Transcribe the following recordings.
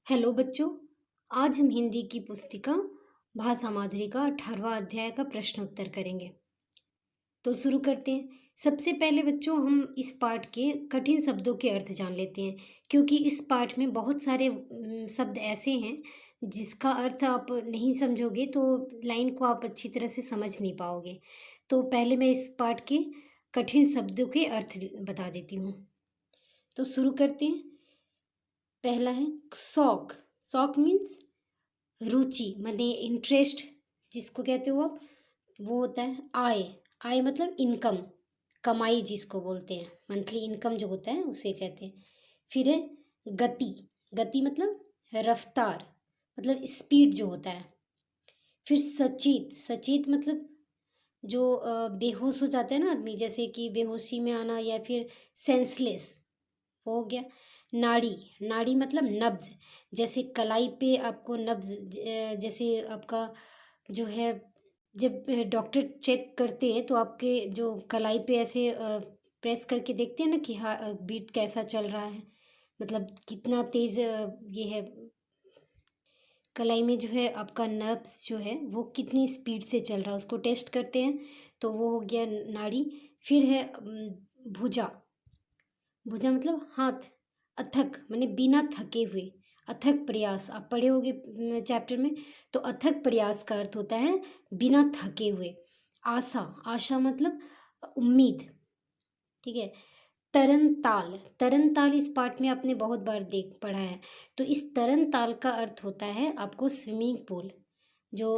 Hello बच्चों। आज हम हिंदी की पुस्तिका भाषा माधुरी का 18वां अध्याय का प्रश्न उत्तर करेंगे। तो शुरू करते हैं। सबसे पहले बच्चों हम इस पाठ के कठिन शब्दों के अर्थ जान लेते हैं, क्योंकि इस पाठ में बहुत सारे शब्द ऐसे हैं जिसका अर्थ आप नहीं समझोगे तो लाइन को आप अच्छी तरह से समझ नहीं पाओगे। तो पहले मैं इस पाठ के कठिन शब्दों के अर्थ बता देती हूँ। तो शुरू करते हैं। पहला है शौक। शौक मीन्स रुचि, माने इंटरेस्ट जिसको कहते हो आप, वो होता है। आय, आय मतलब इनकम, कमाई जिसको बोलते हैं, मंथली इनकम जो होता है उसे कहते हैं। फिर है गति। गति मतलब रफ्तार, मतलब स्पीड जो होता है। फिर सचेत। सचेत मतलब जो बेहोश हो जाता है ना आदमी, जैसे कि बेहोशी में आना या फिर सेंसलेस, वो हो गया। नाड़ी। नाड़ी मतलब नब्ज, जैसे कलाई पे आपको नब्ज जैसे आपका जो है, जब डॉक्टर चेक करते हैं तो आपके जो कलाई पे ऐसे प्रेस करके देखते हैं ना कि हाँ बीट कैसा चल रहा है, मतलब कितना तेज ये है, कलाई में जो है आपका नर्व्स जो है वो कितनी स्पीड से चल रहा है उसको टेस्ट करते हैं। तो वो हो गया नाड़ी। फिर है भुजा। भुजा मतलब हाथ। अथक माने बिना थके हुए, अथक प्रयास आप पढ़े होगे चैप्टर में। तो अथक प्रयास का अर्थ होता है बिना थके हुए। आशा। आशा मतलब उम्मीद। ठीक है। तरन ताल। तरन ताल इस पाठ में आपने बहुत बार देख पढ़ा है। तो इस तरन ताल का अर्थ होता है आपको स्विमिंग पूल। जो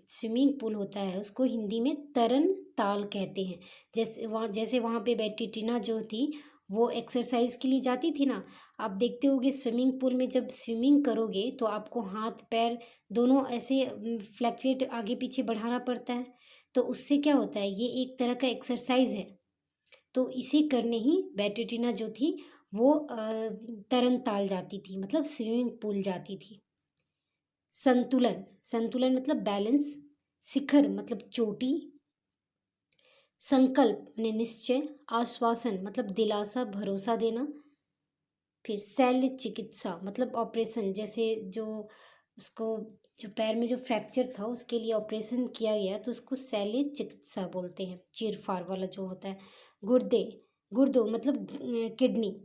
स्विमिंग पूल होता है उसको हिंदी में तरन ताल कहते हैं। जैसे वहाँ पे बेटी टीना जो थी वो एक्सरसाइज के लिए जाती थी ना। आप देखते होगे स्विमिंग पूल में जब स्विमिंग करोगे तो आपको हाथ पैर दोनों ऐसे फ्लैक्चुएट आगे पीछे बढ़ाना पड़ता है। तो उससे क्या होता है, ये एक तरह का एक्सरसाइज है। तो इसे करने ही बेटी टीना जो थी वो तरन ताल जाती थी, मतलब स्विमिंग पूल जाती थी। संतुलन। संतुलन मतलब बैलेंस। शिखर मतलब चोटी। संकल्प यानी निश्चय। आश्वासन मतलब दिलासा भरोसा देना। फिर शल्य चिकित्सा मतलब ऑपरेशन, जैसे जो उसको जो पैर में जो फ्रैक्चर था उसके लिए ऑपरेशन किया गया तो उसको शल्य चिकित्सा बोलते हैं, चीरफाड़ वाला जो होता है। गुर्दे। गुर्दो मतलब किडनी।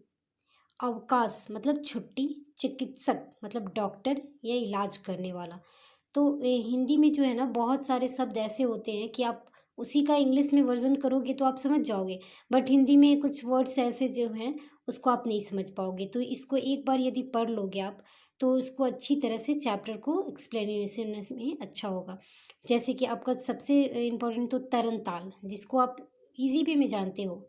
अवकाश मतलब छुट्टी। चिकित्सक मतलब डॉक्टर या इलाज करने वाला। तो हिंदी में जो है ना बहुत सारे शब्द ऐसे होते हैं कि आप उसी का इंग्लिश में वर्जन करोगे तो आप समझ जाओगे, बट हिंदी में कुछ वर्ड्स ऐसे जो हैं उसको आप नहीं समझ पाओगे। तो इसको एक बार यदि पढ़ लोगे आप तो उसको अच्छी तरह से चैप्टर को एक्सप्लेनेशन में अच्छा होगा। जैसे कि आपका सबसे इम्पोर्टेंट तो तरन ताल, जिसको आप इजी वे में जानते हो।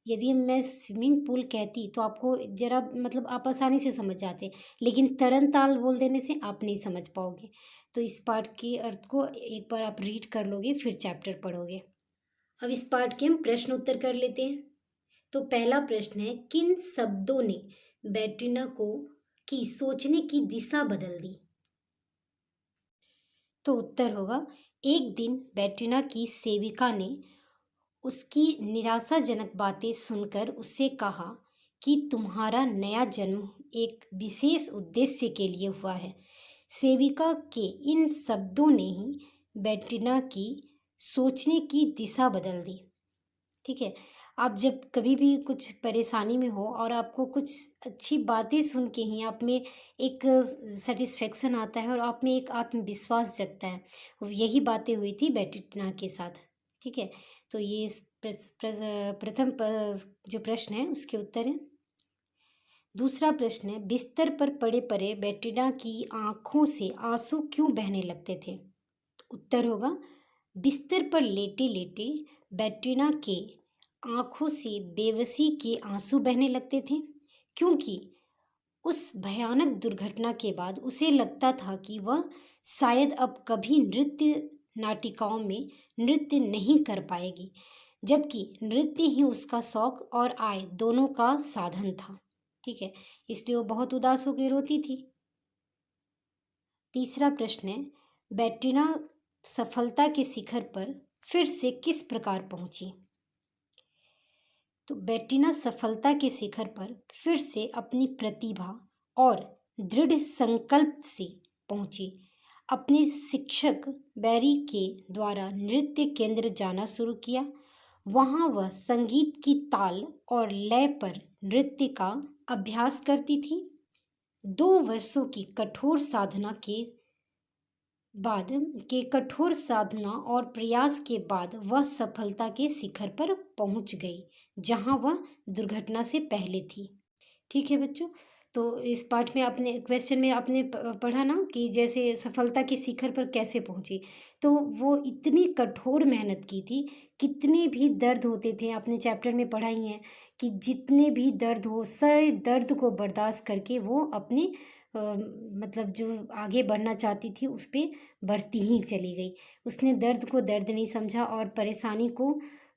यदि मैं स्विमिंग पूल कहती तो आपको जरा मतलब आप आसानी से समझ जाते, लेकिन तरन ताल बोल देने से आप नहीं समझ पाओगे। तो इस पाठ के अर्थ को एक बार आप रीड कर लोगे फिर चैप्टर पढ़ोगे। अब इस पाठ के हम प्रश्न उत्तर कर लेते हैं। तो पहला प्रश्न है, किन शब्दों ने बैट्रिना को की सोचने की दिशा बदल दी। तो उत्तर होगा, एक दिन बैट्रिना की सेविका ने उसकी निराशाजनक बातें सुनकर उससे कहा कि तुम्हारा नया जन्म एक विशेष उद्देश्य के लिए हुआ है। सेविका के इन शब्दों ने ही बैट्रिना की सोचने की दिशा बदल दी। ठीक है। आप जब कभी भी कुछ परेशानी में हो और आपको कुछ अच्छी बातें सुन के ही आप में एक सेटिस्फेक्शन आता है और आप में एक आत्मविश्वास जगता है, यही बातें हुई थी बैटिना के साथ। ठीक है। तो ये प्रथम जो प्रश्न है उसके उत्तर है। दूसरा प्रश्न है, बिस्तर पर पड़े पड़े बैटिना की आंखों से आंसू क्यों बहने लगते थे। उत्तर होगा, बिस्तर पर लेटे लेटे बैट्रिना के आंखों से बेबसी के आंसू बहने लगते थे, क्योंकि उस भयानक दुर्घटना के बाद उसे लगता था कि वह शायद अब कभी नृत्य नाटिकाओं में नृत्य नहीं कर पाएगी, जबकि नृत्य ही उसका शौक और आय दोनों का साधन था। ठीक है। इसलिए वो बहुत उदास होकर रोती थी। तीसरा प्रश्न है, बैट्रिना सफलता के शिखर पर फिर से किस प्रकार पहुंची। तो बैट्रिना सफलता के शिखर पर फिर से अपनी प्रतिभा और दृढ़ संकल्प से पहुंची। अपने शिक्षक बैरी के द्वारा नृत्य केंद्र जाना शुरू किया। वहां वह संगीत की ताल और लय पर नृत्य का अभ्यास करती थी। 2 वर्षों की कठोर साधना और प्रयास के बाद वह सफलता के शिखर पर पहुंच गई, जहां वह दुर्घटना से पहले थी। ठीक है बच्चों, तो इस पाठ में आपने क्वेश्चन में आपने पढ़ा ना कि जैसे सफलता के शिखर पर कैसे पहुंची। तो वो इतनी कठोर मेहनत की थी, कितने भी दर्द होते थे, आपने चैप्टर में पढ़ा ही है कि जितने भी दर्द हो, सारे दर्द को बर्दाश्त करके वो अपने मतलब जो आगे बढ़ना चाहती थी उस पर बढ़ती ही चली गई। उसने दर्द को दर्द नहीं समझा और परेशानी को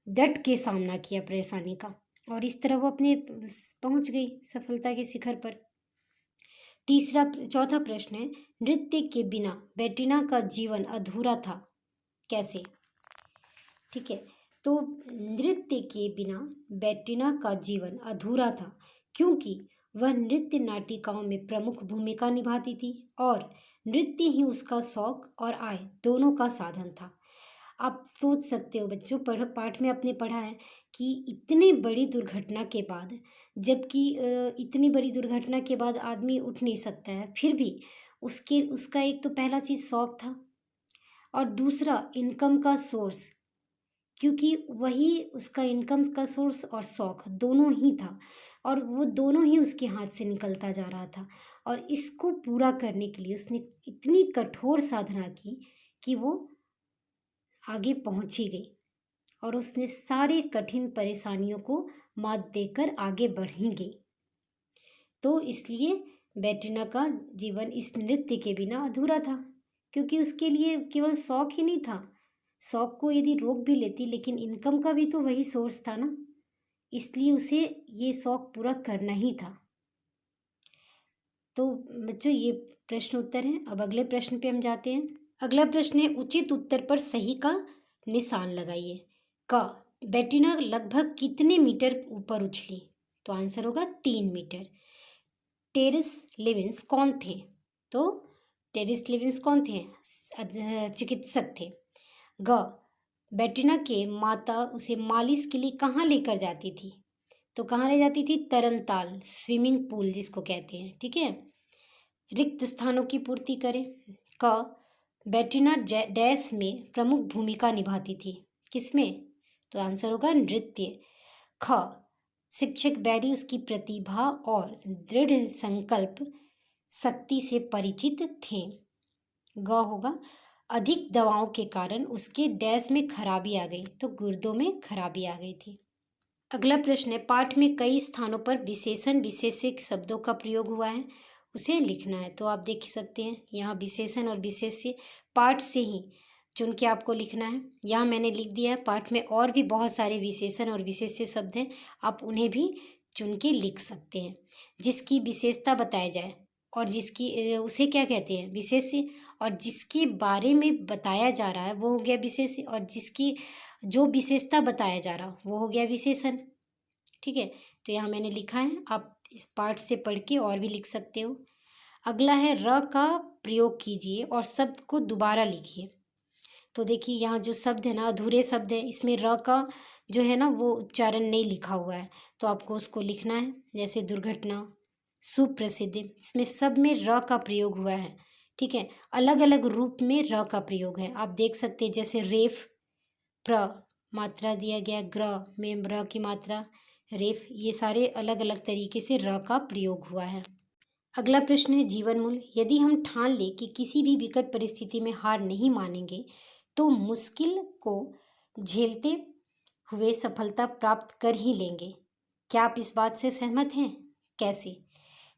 डट के सामना किया परेशानी का, और इस तरह वो अपने पहुंच गई सफलता के शिखर पर। चौथा प्रश्न है, नृत्य के बिना बेटिना का जीवन अधूरा था, कैसे? ठीक है, तो नृत्य के बिना बेटिना का जीवन अधूरा था क्योंकि वह नृत्य नाटिकाओं में प्रमुख भूमिका निभाती थी और नृत्य ही उसका शौक और आय दोनों का साधन था। आप सोच सकते हो बच्चों, पाठ में आपने पढ़ा है कि इतनी बड़ी दुर्घटना के बाद, जबकि इतनी बड़ी दुर्घटना के बाद आदमी उठ नहीं सकता है, फिर भी उसका एक तो पहला चीज़ शौक था और दूसरा इनकम का सोर्स, क्योंकि वही उसका इनकम का सोर्स और शौक दोनों ही था और वो दोनों ही उसके हाथ से निकलता जा रहा था। और इसको पूरा करने के लिए उसने इतनी कठोर साधना की कि वो आगे पहुंची गई और उसने सारी कठिन परेशानियों को मात देकर आगे बढ़ी गई। तो इसलिए बेटिना का जीवन इस नृत्य के बिना अधूरा था, क्योंकि उसके लिए केवल शौक ही नहीं था, शौक को यदि रोक भी लेती लेकिन इनकम का भी तो वही सोर्स था ना, इसलिए उसे ये शौक पूरा करना ही था। तो बच्चों ये प्रश्न उत्तर हैं। अब अगले प्रश्न पे हम जाते हैं। अगला प्रश्न है, उचित उत्तर पर सही का निशान लगाइए। क, बेटिना लगभग कितने मीटर ऊपर उछली? तो आंसर होगा 3 मीटर। टेरिस लिविंस कौन थे? तो टेरिस लिविंस कौन थे? चिकित्सक थे। ग, बेटिना के माता उसे मालिश के लिए कहाँ लेकर जाती थी? तो कहाँ ले जाती थी? तरनताल, स्विमिंग पूल जिसको कहते हैं। ठीक है, रिक्त स्थानों की पूर्ति करें। क, बेटिना डैश में प्रमुख भूमिका निभाती थी, किसमें? तो आंसर होगा नृत्य। ख, शिक्षक बैरी उसकी प्रतिभा और दृढ़ संकल्प शक्ति से परिचित थे। ग होगा, अधिक दवाओं के कारण उसके डैश में खराबी आ गई, तो गुर्दों में खराबी आ गई थी। अगला प्रश्न है, पाठ में कई स्थानों पर विशेषण विशेष्य शब्दों का प्रयोग हुआ है, उसे लिखना है। तो आप देख सकते हैं यहाँ विशेषण और विशेष्य पाठ से ही चुन के आपको लिखना है। यहाँ मैंने लिख दिया है, पाठ में और भी बहुत सारे विशेषण और विशेष्य शब्द हैं, आप उन्हें भी चुन के लिख सकते हैं। जिसकी विशेषता बताया जाए और जिसकी उसे क्या कहते हैं? विशेष्य। और जिसके बारे में बताया जा रहा है वो हो गया विशेष्य, और जिसकी जो विशेषता बताया जा रहा वो हो गया विशेषण। ठीक है, तो यहाँ मैंने लिखा है, आप इस पाठ से पढ़ के और भी लिख सकते हो। अगला है, र का प्रयोग कीजिए और शब्द को दोबारा लिखिए। तो देखिए यहाँ जो शब्द है ना, अधूरे शब्द है, इसमें र का जो है ना वो उच्चारण नहीं लिखा हुआ है, तो आपको उसको लिखना है। जैसे दुर्घटना, सुप्रसिद्ध, इसमें सब में र का प्रयोग हुआ है। ठीक है, अलग अलग रूप में र का प्रयोग है, आप देख सकते हैं। जैसे रेफ, प्र मात्रा दिया गया, ग्र में र की मात्रा, रेफ, ये सारे अलग अलग तरीके से र का प्रयोग हुआ है। अगला प्रश्न है, जीवन मूल्य। यदि हम ठान लें कि किसी भी विकट परिस्थिति में हार नहीं मानेंगे तो मुश्किल को झेलते हुए सफलता प्राप्त कर ही लेंगे। क्या आप इस बात से सहमत हैं? कैसे?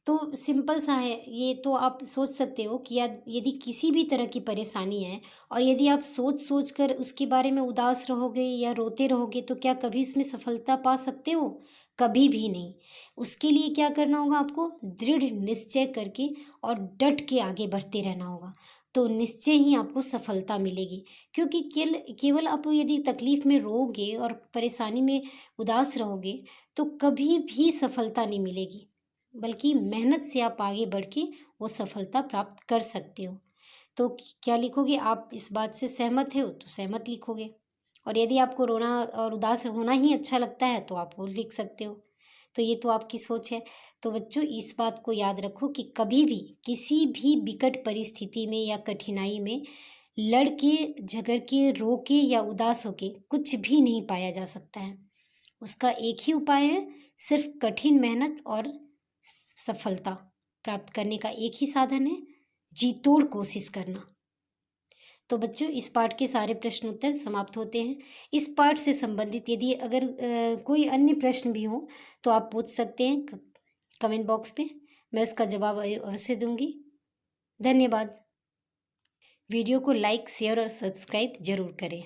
तो सिंपल सा है ये, तो आप सोच सकते हो कि यदि किसी भी तरह की परेशानी है और यदि आप सोच सोच कर उसके बारे में उदास रहोगे या रोते रहोगे तो क्या कभी इसमें सफलता पा सकते हो? कभी भी नहीं। उसके लिए क्या करना होगा? आपको दृढ़ निश्चय करके और डट के आगे बढ़ते रहना होगा, तो निश्चय ही आपको सफलता मिलेगी। क्योंकि केवल आप यदि तकलीफ में रहोगे और परेशानी में उदास रहोगे तो कभी भी सफलता नहीं मिलेगी। बल्कि मेहनत से आप आगे बढ़ के वो सफलता प्राप्त कर सकते हो। तो क्या लिखोगे? आप इस बात से सहमत हो तो सहमत लिखोगे, और यदि आपको रोना और उदास होना ही अच्छा लगता है तो आप वो लिख सकते हो। तो ये तो आपकी सोच है। तो बच्चों, इस बात को याद रखो कि कभी भी किसी भी विकट परिस्थिति में या कठिनाई में लड़ के, झगड़ के, रो के या उदास होके कुछ भी नहीं पाया जा सकता है। उसका एक ही उपाय है, सिर्फ कठिन मेहनत और सफलता प्राप्त करने का एक ही साधन है, जी तोड़ कोशिश करना। तो बच्चों, इस पाठ के सारे प्रश्न उत्तर समाप्त होते हैं। इस पाठ से संबंधित यदि अगर कोई अन्य प्रश्न भी हो तो आप पूछ सकते हैं कमेंट बॉक्स पे, मैं उसका जवाब अवश्य दूंगी। धन्यवाद। वीडियो को लाइक, शेयर और सब्सक्राइब जरूर करें।